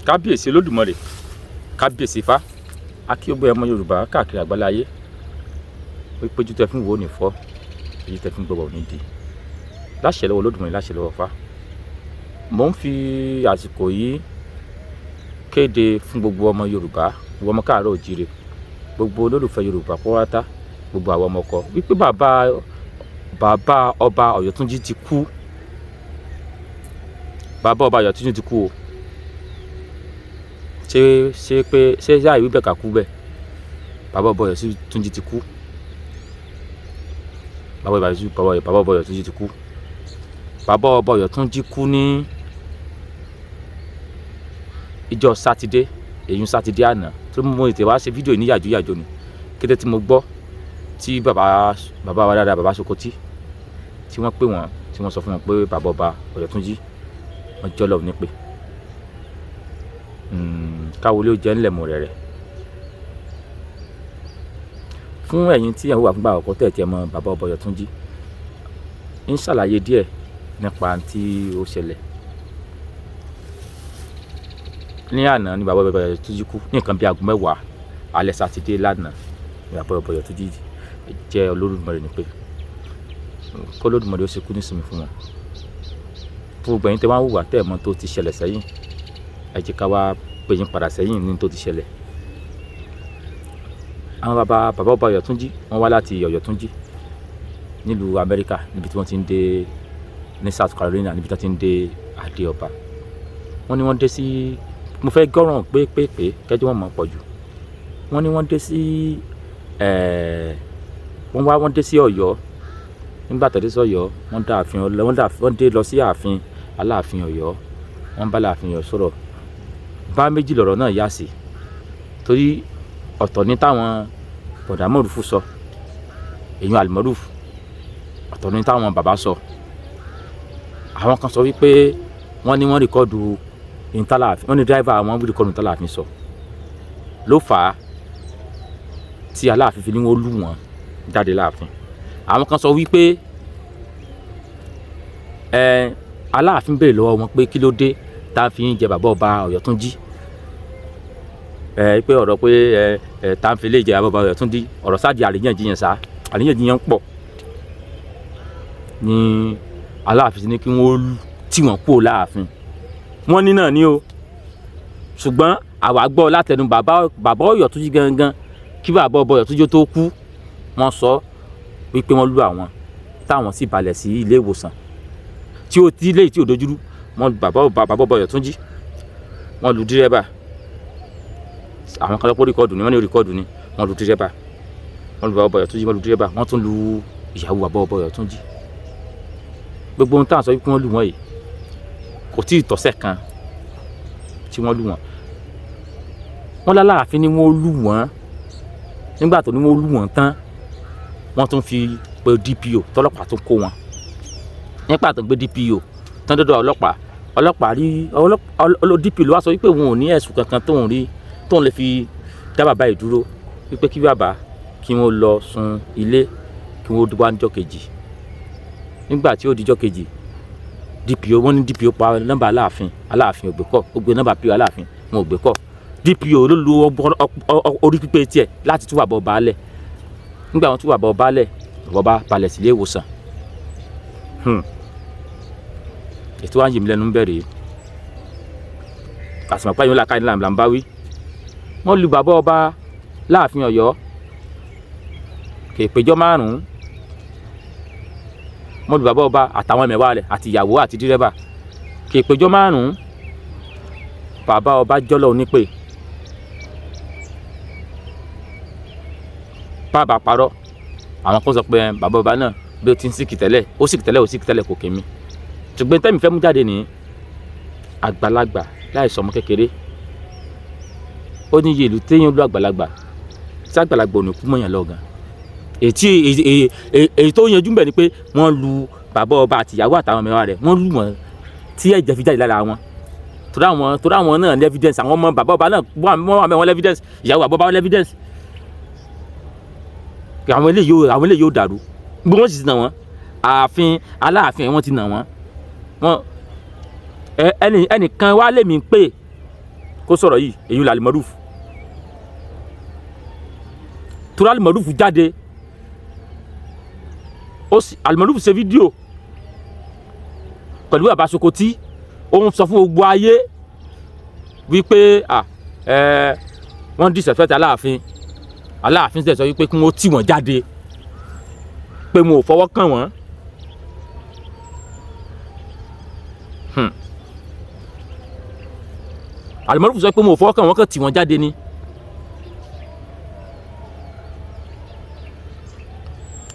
kábíyèsí Olódùmarè, kábíyèsí Ifá, akí gbogbo ọmọ Yorùbá káàkiri àgbáláyé wípé ojú tẹ́ fi ń wò ó ní fọ́, ojú tẹ́ fi ń gbọ́ ò ní di, láṣẹ lọ́wọ́ Olódùmarè, láṣẹ lọ́wọ́ Ifá. Mò ń fi àsìkò yìí kéde fún gbogbo ọmọ Yorùbá, gbogbo ọmọ káàárọ̀ oòjíire, gbogbo olólùfẹ́ Yorùbá pátá, gbogbo àwọn ọmọ ọkọ wípé bàbá ọba Ọ̀yọ́túnjí ti kú. Bàbá ọba Ọ̀yọ́túnjí ti kú o. ṣé yáà ìwé bẹ́ẹ̀ ká kú bẹ́ẹ̀. Bàbá ọba Ọ̀yọ́túnjí ti kú. Bàbá ọba Ọ̀yọ́túnjí ti kú. Bàbá ọba Ọ̀yọ́túnjí kú ní ìjọ sátidé, èyí sátidé àná, tó mo tètè wá ṣe fídíò ní yàjóyàjó ni. Kété tí mo gbọ́ tí bàbá wa dáadáa, bàbá Sokoti, tí wọ́n pè wọ́n, tí wọ́n sọ fún wọn pé bàbá ọba Ọ̀yọ́túnjí wọ́n jọ́ lọ́wọ́ nípè. Káwọlé ó jẹ́ ńlẹ̀ mọ́ rẹ̀. Fún ẹ̀yin tí ẹ̀ ń wà fúngbà àkọ́kọ́ tẹ̀ tí ẹ mọ bàbá ọba Ọ̀yọ́túnjí, ń ṣàlàyé díẹ̀ nípa tí ó ṣẹlẹ̀. Ní àná ni bàbá ọba Ọ̀yọ́túnjí kú, ní nǹkan bí aago 10 alẹ́ sátidé lánàá ni bàbá ọba Ọ̀yọ́túnjí jẹ́ Olódùmarè nípè. Kó Olódùmarè ó ṣe kú nísìnyí fún wọn. Fún gbogbo ẹ̀yin tẹ́ wá ń hùwà tẹ́ ẹ̀ mọ̀ tó ti ṣẹlẹ̀ sẹ́yìn, ẹ jẹ́ ká wá pè yín padà sẹ́yìn ní tó ti ṣẹlẹ̀. Àwọn bàbá ọba Ọ̀yọ́túnjí wọ́n wá láti Ọ̀yọ́túnjí nílùú Amẹ́ríkà, níbi tí wọ́n ti ń dé ní South Carolina, níbi tí wọ́n ti ń dé adé ọba. Wọ́n ní wọ́n dé sí, mo fẹ́ gọ́ràn pé kẹ́jọ́ wọn mọ̀ pọ̀ jù. Wọ́n ní wọ́n dé sí wọ́n dé sí Ọ̀yọ́. Nígbà tó dé sí Ọ̀yọ́, wọ́n dé lọ sí ààfin Aláàfin Ọ̀yọ́. Wọ́n bá Aláàfin Ọ̀yọ́ sọ̀rọ̀. Bá méjì lọ̀rọ̀ náà yá sí, torí ọ̀tọ̀ ní táwọn bọ̀dá Mọ̀rúfù sọ, èèyàn Àlùmọ́rúfù, ọ̀tọ̀ ní táwọn bàbá sọ. Àwọn kan sọ wípé wọ́n ní wọ́n rìkọ́dù ìntàláàfin, wọ́n ní dráìvà àwọn rìkọ́dù ìntàláàfin sọ ló fà á tí Aláàfin fi ní wọ́n lù wọ́n jáde láàfin. Àwọn kan sọ wípé Aláàfin béèrè lọ́wọ́ wọn pé kí ló dé tá a fi ń jẹ bàbá ọba Ọ̀yọ́túnjí, pé ọ̀rọ̀ pé tá a fi lè jẹ bàbá ọba Ọ̀yọ́túnjí, ọ̀rọ̀ sáà di àríyànjiyàn pọ̀ ní Aláàfin ní kí wọ́n tì wọ́n kúrò láàfin. Wọ́n ní náà ní o, ṣùgbọ́n àwa gbọ́ látẹnu bàbá Ọ̀yọ́túnjí gangan kí bàbá ọba Ọ̀yọ́túnjí tó kú. Wọ́n sọ wípé wọ́n lù àwọn, táwọn sì balẹ̀ sí ilé ìwòsàn tí ó ti léyìí tí ò dojúrú. Wọ́n lu bàbá ọba Ọ̀yọ́túnjí, wọ́n lu dírẹ́bà. Àwọn kan lọ́pọ̀ rìkọ́dù ni, wọ́n ní rìkọ́dù ni. Wọ́n lu dírẹ́bà, wọ́n lu bàbá ọba Ọ̀yọ́túnjí, wọ́n lu dírẹ́bà, wọ́n tún lu ìyàwó bàbá ọba Ọ̀yọ́túnjí. Gbogbo ohun táwọn sọ wípé wọ́n lù wọ́n yìí kò tí ì tọ́sẹ̀ kan tí wọ́n lù wọ́n. Wọ́n l'Aláàfin ni wọ́n lù wọ́n. Nígbà tó ní wọ́n lù wọ́n tán, wọ́n tún fi pé DPO tọ́lọ́pàá tó kó wọn. Nígbà tó gbé DPO tán dọ́dọ̀ ọlọ́pàá rí DPO ló wá sọ wípé wọn ò ní ẹ̀sùn kankan tóun lè fi dá bàbá yìí dúró, wípé kí bàbá kí wọ́n lọ sun ilé, kí wọ́n wá níjọ́ kejì. Nígbà tí ó dijọ́ kejì, wọ́n ní DPO pa nọ́mbà Aláàfin ò gbé kọ́, ó gbé nọ́mbà PO Aláàfin wọn ò gbé kọ́. DPO ló lu orí pípé tiẹ̀ láti tú bàbá ọba lẹ̀. Nígbà wọn tú bàbá ọba lẹ̀, bàbá ọba balẹ̀ sílé ìwòsàn. Ètò wa ń yè mí lẹ́nu ń bẹ̀rẹ̀. Àsìmọ̀pá yìí ó làkàyè là ń bá wí. Wọ́n lu bàbá ọba Láàfin Ọ̀yọ́ kèèpéjọ́ 5. Wọ́n lu bàbá ọba àtàwọn ẹ̀mẹ̀wá rẹ̀ àti ìyàwó àti dírẹ́bà kèèpéjọ́ 5. Bàbá ọba jọ́lọ́ onípè. Bàbá parọ́. Àwọn kan sọ pé bàbá ọba náà bí ó ti ń sìkì tẹ́lẹ̀ kò kémi. Ṣùgbọ́n tẹ́mi fẹ́ mú jáde ní àgbàlagbà láì sọmọ kékeré. Ó ní iye ìlú téèyàn lu àgbàlagbà tí àgbàlagbà ò ní kú mọ̀yàn lọ́gàn. Èyí tó yanjú bẹ̀ ni pé wọ́n lu bàbá ọba àti ìyàwó àtàwọn mẹ́wàá rẹ̀, wọ́n lù wọ́n tí ẹ̀jẹ̀ fi jáde lára wọn. Torí àwọn náà ní evidence, àwọn ọmọ bàbá ọba náà wọ́n wà mẹ́wọ́n evidence, ìyàwó bàbá ọba evidence. Àwọn eléyìí yóò dàrú. Gbogbo wọn sì ti nà wọ́n. Ààfin Aláàfin wọ́n ti nà wọ́n. Ẹnìkan wá lèmi pé kó sọ̀rọ̀ yìí èyí là Almaroof torí Almaroof jáde Almaroof ṣe fídíò pẹ̀lú bàbá Sokoti òun sọ fún gbogbo ayé wípé wọ́n disrespect Aláàfin sì sọ wípé kí wọ́n tì wọ́n jáde pé mo ò fọwọ́ kàn wọ́n. Almaroof sọ pé mo ò fọwọ́ kàn wọ́n kàn tì wọ́n jáde ni.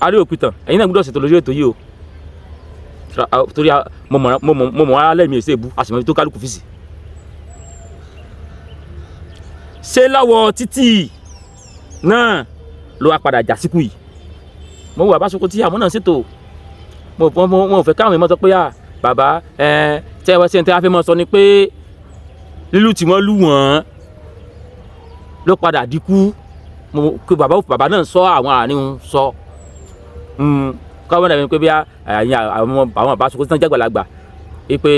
Arí òpìtàn ẹ̀yin náà gbọ́dọ̀ ṣètò lórí ètò yìí o torí mo mọ̀ ara lẹ́mìí èsè ìbú àṣìmọ́ tó kálukú fìsì. ṣé láwọ̀ títì náà ló wá padà já síkú yìí mo wà bá Sokoti àmọ́ náà ṣètò mo fẹ́ káwọn èèyàn sọ pé bàbá tẹ́ a fẹ́ mọ́ sọ ni pé lílù tí wọ́n lù wọ́n ló padà dínkù bàbá náà sọ àwọn àárín sọ káwọn náà wípé bí àwọn bàbá Sokoti náà jágbàlagbà pé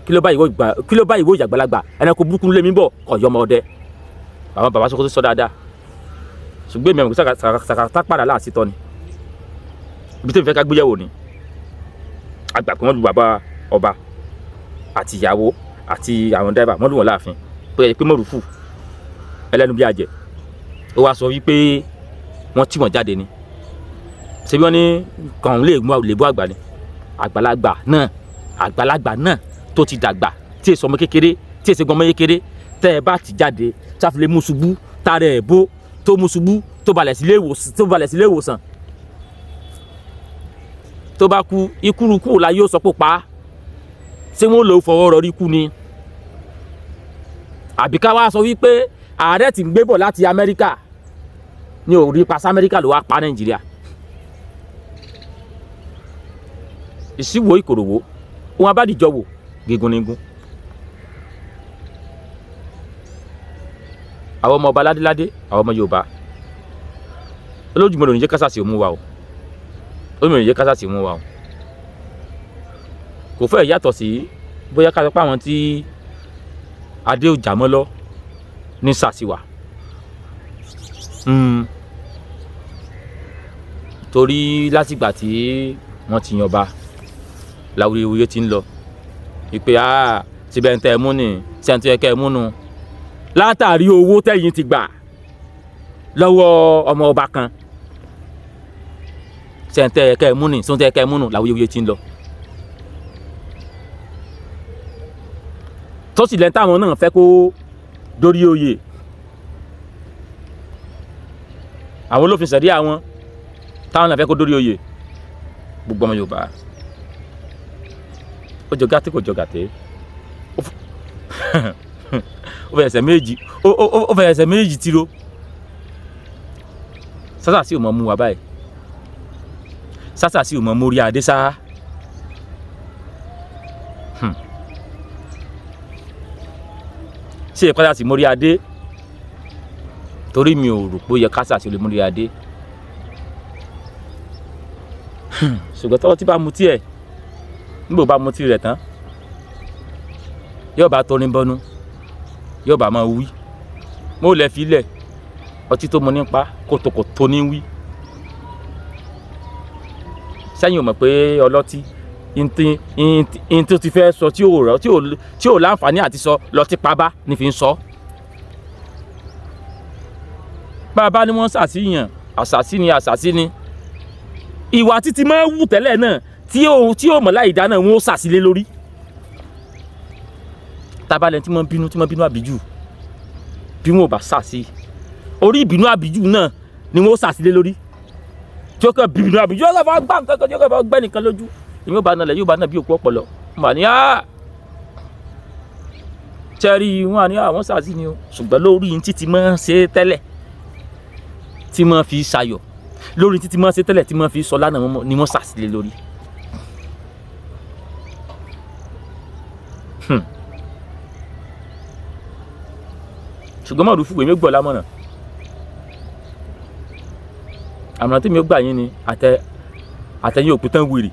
kí ló bá ìwò ìjàgbàlagbà ẹranko burúkú lé mi bọ̀ kọ̀ yọmọ ọdẹ àwọn bàbá Sokoti sọ dáadáa ṣùgbọ́n èmi àwọn sàkàtà padà láàsì tọ́ ni ibi tí mo fẹ́ ká gbéyàwó ni àgbà kan wọ́n lu bàbá ọba àti ìyàwó àti àwọn dáìbà wọ́n lù wọ́n láàfin pé Mọ̀rúfù ẹlẹ́nu bí àjẹ́ ó wá sọ wípé wọ́n tì wọ́n jáde ni ṣebí wọ́n ní kàn lè bú àgbà ni àgbàlagbà náà tó ti dàgbà tí èso ọmọ kékeré tí èso ọmọ kékeré tẹ́ ẹ bá ti jáde sáfìlẹ̀ mú ṣubú tààrà ẹ̀ bó tó mú ṣubú tó balẹ̀ sílé ìwòsàn tó bá kú ikúrukú la yóò sọ pé pa ṣé wọ́n lò fọwọ́ rọrí kú ni àbí ká wá sọ wípé ààrẹ tí ń gbé bọ̀ láti Amẹ́ríkà ní orí pàṣẹ Amẹ́ríkà ló wá pa Nàìjíríà ìṣíwò ìkòròwò ohun abádìjọwò gígùn nígún àwọn ọmọ ọba ládéládé àwọn ọmọ Yorùbá olójúmọ́ lòní jẹ́ kásásì òmú wa o olójúmọ́ lòní jẹ́ kásásì òmú wa o kò fẹ́ yàtọ̀ sí bóyá ká sọ pé àwọn tí adé ò jàmọ́ lọ ní sàṣìwà torí látìgbà tí wọ́n ti yànba láwùyewuye ti ń lọ ìpè síbẹ̀ ń tẹ́ ẹ mú ni sẹ́ńtì ẹ̀kẹ́ ẹ mú nu látàrí owó tẹ́yìn ti gbà lọ́wọ́ ọmọ ọba kan sẹ́ńtì ẹ̀kẹ́ ẹ mú ni sẹ́ńtì ẹ̀kẹ́ ẹ mú nu láwùyewuye ti ń lọ. tó sì lẹ́ńtà àwọn náà fẹ́ kó dórí oyè àwọn olófin ṣẹ̀rí àwọn táwọn náà fẹ́ kó dórí oyè gbogbo ọmọ Yorùbá ó jọ gàtí kò jọ gàtí ó fẹ́ ẹsẹ̀ méjì tiro sásà sí ò mọ̀ mú wa báyìí sásà sí ò mọ̀ mórí adé sá ṣé ìpàdé sí mórí adé torí mi ò rò pé ó yẹ kásà sí olè mórí adé ṣùgbọ́n tọ́wọ́ tí bá mu tí ẹ̀ nígbò bá mu tí rẹ̀ tán yóò bá torin bọ́nú yóò bá máa wí mo lè fi ilẹ̀ ọtí tó mu nípa kòtòkòtò ní wí sẹ́yìn ò mọ̀ pé ọlọ́tí in tó ti fẹ́ sọ tí ò láǹfààní àti sọ lọ́tí pabá ní fi ń sọ bàbá ni wọ́n ṣàṣìyàn àṣàṣì ni ìwà títí máa ń wù tẹ́lẹ̀ náà tí ó mọ̀ láì dáná wọn ó ṣàṣìlẹ̀ lórí tabalẹ̀ tí wọ́n bínú àbíjù bí wọn ò bá ṣàṣì orí ìbínú àbíjù náà ni wọn ó ṣàṣìlẹ̀ lórí tí ó kàn bínú àbíjù ó kàn fà gbà nǹkan tí ó kàn fà gbẹ́ nìkan lójú èmi ò bá nalẹ̀ yóò bá náà bí òkú ọpọlọ mà ní tẹ́rí wọn àní àwọn ṣàṣì ni o ṣùgbọ́n lórí títí máa ń ṣe tẹ́lẹ̀ tí máa fi ṣayọ̀ lórí títí máa ṣe tẹ́lẹ̀ tí máa fi sọ lánàá ni wọ́n ṣàṣìlẹ̀ lórí. ṣùgbọ́n Mọ̀rúfù èmi gbọ́ lámọ̀ràn àmọ̀ràn tí mi ó gbà yín ni àtẹ̀yìn òpìtàn wèrè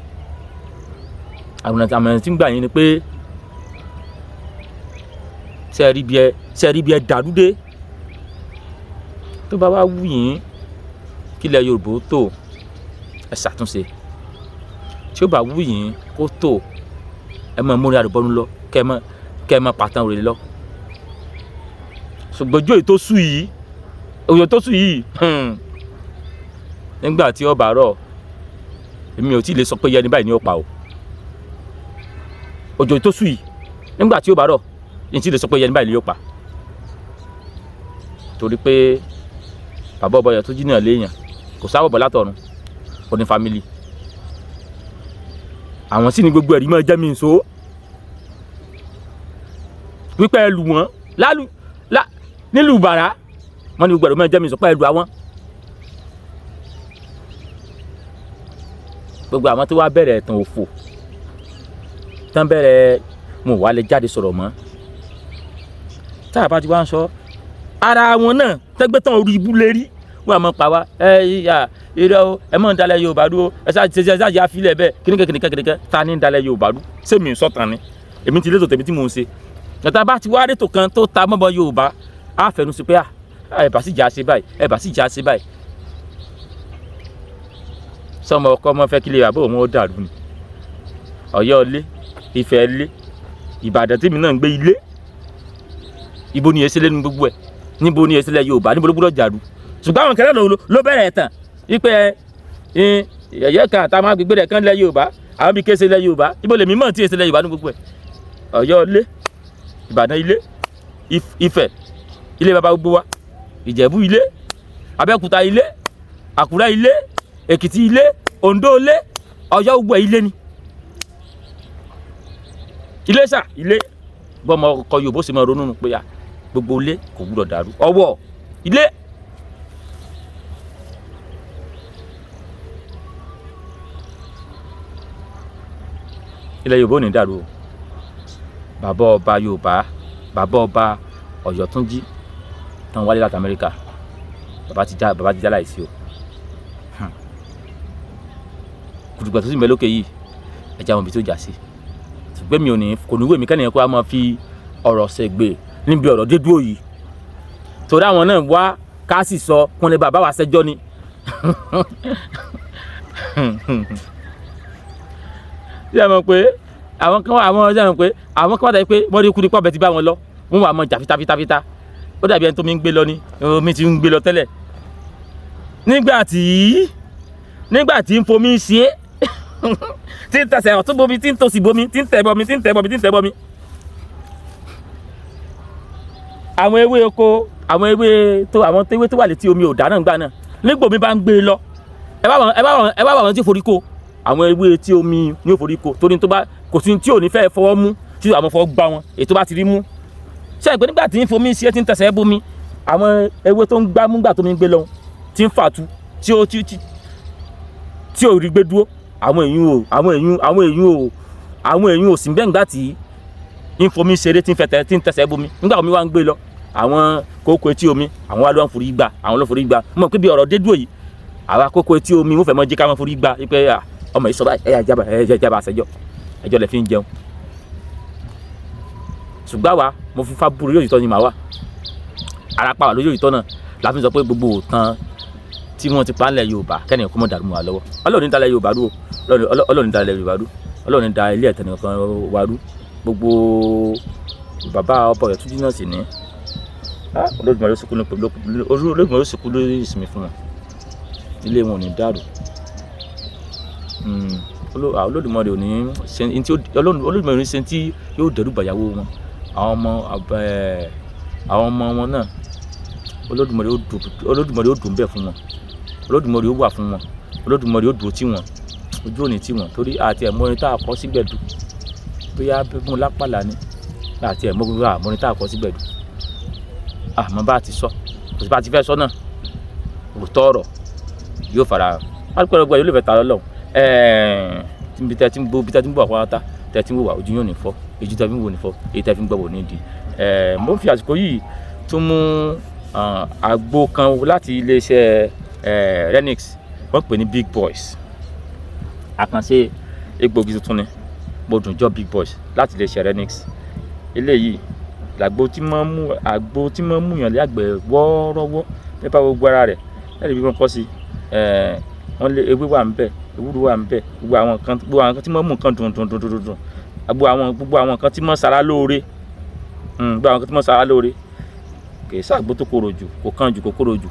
àmọ̀ràn tí ń gbà yín ni pé ṣe rí bí ẹ dàrúdé tó bá wá wù yín kílẹ̀ Yorùbá tó ẹ ṣàtúnṣe tí ó bá wù yín kó tó ẹ mọ múrin àdùbọ́nú lọ kẹ ẹ mọ pàtàn òrèlè lọ ṣùgbọ́n ojú òyò tó sùn yìí nígbà tí ó bá rọ̀ èmi ò tí ì lè sọ pé yẹni báyìí ni ó pa o òjò tó sùn yìí nígbà tí ó bá rọ̀ èmi tí ì lè sọ pé yẹni báyìí ni ó pa torí pé bàbá ọba Ọ̀yọ́túnjí náà léèyàn kò sáwọ́ bọ̀ látọ̀run ó ní fámìlì àwọn sì ní gbogbo ẹ̀rí máa jẹ́ mi nso wípé ẹ lù wọ́n nílùú bàrà wọ́n ní gbogbo ẹ̀rí máa jẹ́ mi nso pé ẹ lù àwọn gbogbo àwọn tó wá bẹ̀rẹ̀ ẹ̀tàn òfò tán bẹ̀rẹ̀ mo wà lè jáde sọ̀rọ̀ mọ́ tá a bá ti wá ń sọ ara wọn náà tẹ́gbẹ́ tán orí ibú lérí wọn àmọ́ pa wá irọ́ o ẹ mọ̀ ń dalẹ̀ Yorùbá dúró ẹ ṣáàjì àfilẹ̀ bẹ́ẹ̀ kíníkẹ́ ta ní ń dalẹ̀ Yorùbá dúró sẹ́mi ń sọ̀tàn ni èmi ti létò tèmi tí mò ń ṣe yàtọ̀ bá ti wá rétò kan tó ta mọ́bọ Yorùbá á fẹnu sí pé ẹ bá sì já ṣe báyìí sọmọ ọkọ ọmọ fẹ́ kílẹ̀ àbọ̀ wọn ó dàrú ni Ọ̀yọ́ ilé Ifẹ̀ ilé Ìbàdàn tèmi náà ń gbé ilé ibo ni èsì lẹ́nu gbogbo ẹ̀ níbo ni èsì lẹ́ Yorùbá níbo ló gbọ́dọ̀ jàdú ṣùgbọ́n àwọn kẹrẹ́ ló bẹ̀rẹ̀ ẹ̀tàn wípé ẹ̀yẹ́ kan àtàwọn agbègbè rẹ̀ kan lẹ́ Yorùbá àwọn bí kése lẹ́ Yorùbá ibo lèmi mọ̀ tí èsì lẹ́ Yorùbá ní gbogbo ẹ̀ Ọ̀yọ́ ilé Ìbàdàn ilé Ifẹ̀ ilé baba gbogbo wa Ìjẹ̀bú ilé Abẹ́òkúta ilé Àkúrẹ́ ilé Èkìtì ilé Oǹdó ilé Ọ̀yọ́ gbogbo ilé ni Iléṣà ilé bọ́mọ ọkọ Yorùbá sì máa ronú nù pé gbogbo ilé kò gbúdọ̀ dàrú Ọ̀wọ̀ ilé ilẹ̀ Yorùbá ò ní dàrú o bàbá ọba Yorùbá bàbá ọba Ọ̀yọ́túnjí tán wálé láti Amẹ́ríkà bàbá ti já láìsí o kùtùgbà tó sì mẹ́ lókè yìí ẹja wọn bí tó jà sí ṣùgbọ́n mi kò ní wé mi kẹ́nìyàn kó a máa fi ọ̀rọ̀ ṣègbè níbi ọ̀rọ̀ dédúró yìí torí àwọn náà wá ká sì sọ kúnlẹ̀ bàbá wa ṣẹjọ́ ni ṣé ẹ mọ̀ pé àwọn kan wà tàbí pé wọ́n rí kú nípa ọbẹ̀ ti bá wọn lọ wọ́n wà mọ́ jà fitafita ó dàbí ẹni tó mi ń gbé lọ ni omi ti ń gbé lọ tẹ́lẹ̀ nígbà tí ń fomi ṣe é tí ń tẹsẹ̀ ọ̀tún bomi tí ń tòsì bomi tí ń tẹ̀ bọmi àwọn ewé oko àwọn ewé tó wà létí omi ò dáná gbà náà nígbà omi bá ń gbé lọ ẹ bá wọn tí forí ko àwọn ewé tí omi ní òforí ko torí tó bá kò sí tí ò ní fẹ́ fọwọ́ mú tí àwọn fọwọ́ gbá wọn ètò bá ti rí mú ṣe ìpè nígbà tí ń fomi ṣe tí ń tẹsẹ̀ bomi àwọn ewé tó ń gbá mú gbà tó mi ń gbé lọ tí ń fàtu tí ò rí gbé dúró àwọn èyún ò sí bẹ́ẹ̀ nígbà tí ń fomi ṣeré tí ń tẹsẹ̀ bomi nígbà omi wá ń gbé lọ àwọn kókó etí omi àwọn wá ló ń forí gbà mọ̀ pé bí ọ̀rọ̀ dé dúró yìí àwa kókó etí omi wọ́n fẹ́ mọ́ jí ká mọ́ forí gbà pé ọmọ yìí sọ báyìí ẹ̀yà jábà àṣẹjọ́ ẹjọ́ lẹ̀ fi ń jẹun ṣùgbọ́n wa mo fi fábúrú yóò ìtọ́ ni màá wà arapa wà lórí òyìntọ́ náà la fi sọ pé gbogbo òtàn tí wọ́n ti pa ńlẹ̀ Yorùbá kẹ́ni kó mọ̀ dàrú mọ́ wa lọ́wọ́ Ọlọ́run ní dalẹ̀ Yorùbá rú Ọlọ́run ní dalẹ̀ Yorùbá rú Ọlọ́run ní da ilé ẹ̀tẹ̀ nìkan wa rú gbogbo bàbá ọba Ọ̀yọ́túnjí náà sì ní Olódùmarè ó sì kú lórí ìsinmi fún wọn ilé wọn ò ní dàrú Olódùmarè ò ní ṣe tí yóò dẹrù bàyàwó wọn àwọn ọmọ wọn náà Olódùmarè ó dùn bẹ́ẹ̀ fún wọn Olódùmarè ó wà fún wọn Olódùmarè ó dúró tì wọn ojú òní tì wọn torí àti ẹ̀mọ́rin tá a kọ́ sígbẹ̀dù bóyá mú lápàlà ni àti ẹ̀mọ́rin tá a kọ́ sígbẹ̀dù àmọ́ bá a ti sọ kò sí bá a ti fẹ́ sọ náà òótọ́ ọ̀rọ̀ yóò fara hàn alùpùpù ẹgbẹ́ yóò lè fẹ́ ta lọ́lọ́run bí tẹ́ ti ń bọ̀ àpáráta tẹ́ ti ń wò wá ojú yóò ní fọ́ èjì tẹ́ fi ń wò ní fọ́ èyí tẹ́ fi ń gbọ́ wò ní di mo ń fi àsìkò yìí tún mú àgbo kan láti iléeṣẹ́ Renix wọ́n pè ní Big Boys àkànṣe egbògi tuntun ni mo dùn jọ Big Boys láti iléeṣẹ́ Renix eléyìí làgbo tí máa ń mú yàn yàgbẹ́ wọ́ọ́rọ́wọ́ nípa gbogbo ara rẹ̀ lẹ́yìn bí wọ́n kọ́ sí wọ́n lé ewé wà ń bẹ̀ ewúro wà ń bẹ̀ gbogbo àwọn nǹkan tí máa ń mú nǹkan dùn gbogbo àwọn nǹkan tí máa ń ṣara lóore gbogbo àwọn nǹkan tí máa ń ṣara lóore kì í ṣàgbo tó korò jù kò kàn jù kò korò jù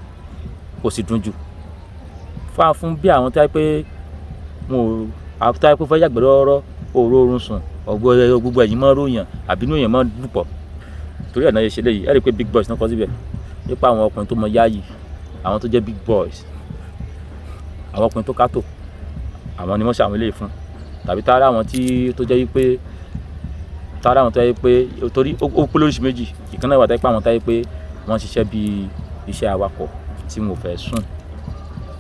kò sì dùn jù fún bí àwọn tó yẹ pé fẹ́ yàgbẹ́ rọ́rọ́ oorun sùn gbogbo ẹ̀yìn máa ń ròyàn àbí inú èèyàn máa ń dùpọ̀ torí ẹ̀ náà ṣe léyìí ẹ̀ rí i pé big boys náà kọ́ síbẹ̀ nípa àwọn ọkùnrin tó mọ yáàyì àwọn tó jẹ́ big boys àwọn ọkùnrin tó kátó àwọn ni wọ́n ṣe àwọn eléyìí fún tàbí tára àwọn tó jẹ́ wípé torí ó pé lóríṣìí méjì ìkan náà wà táyé pé àwọn táyé pé wọ́n ṣiṣẹ́ bí iṣẹ́ awakọ̀ tí mo fẹ́ sùn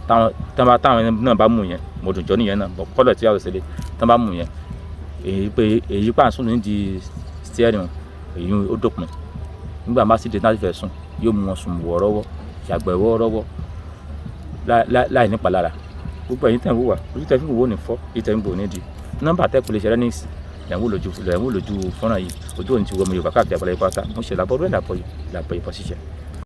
táwọn náà bá mú yẹn mo dùn jọ nìyẹn náà bọ̀ kọ́lọ̀ tí a ò ṣẹlẹ̀ tán bá mú yẹn èyí pàṣẹ nídìí steering èyí ó dópin nígbà má sì dé láti fẹ́ sùn yóò mú wọn sùn wọ́ọ́rọ́wọ́ yàgbẹ́ wọ́ọ́rọ́wọ́ láì nípalára gbogbo ẹ̀yin tẹ̀ ń wò wá ojú tẹ̀ fi wò ní fọ́ ìtẹ̀ ń bò nídìí nọ́mbà tẹ́kùn lè ṣe rẹ́nìsì lẹ́wọ̀n lójú fọ́nrán yìí ojú òní ti wọ ọmọ Yorùbá káàkiri àgbàlá ipá ta mo ṣe làbọ̀rọ̀ ẹ̀ làbọ̀ yìí fọ́ ṣiṣẹ́.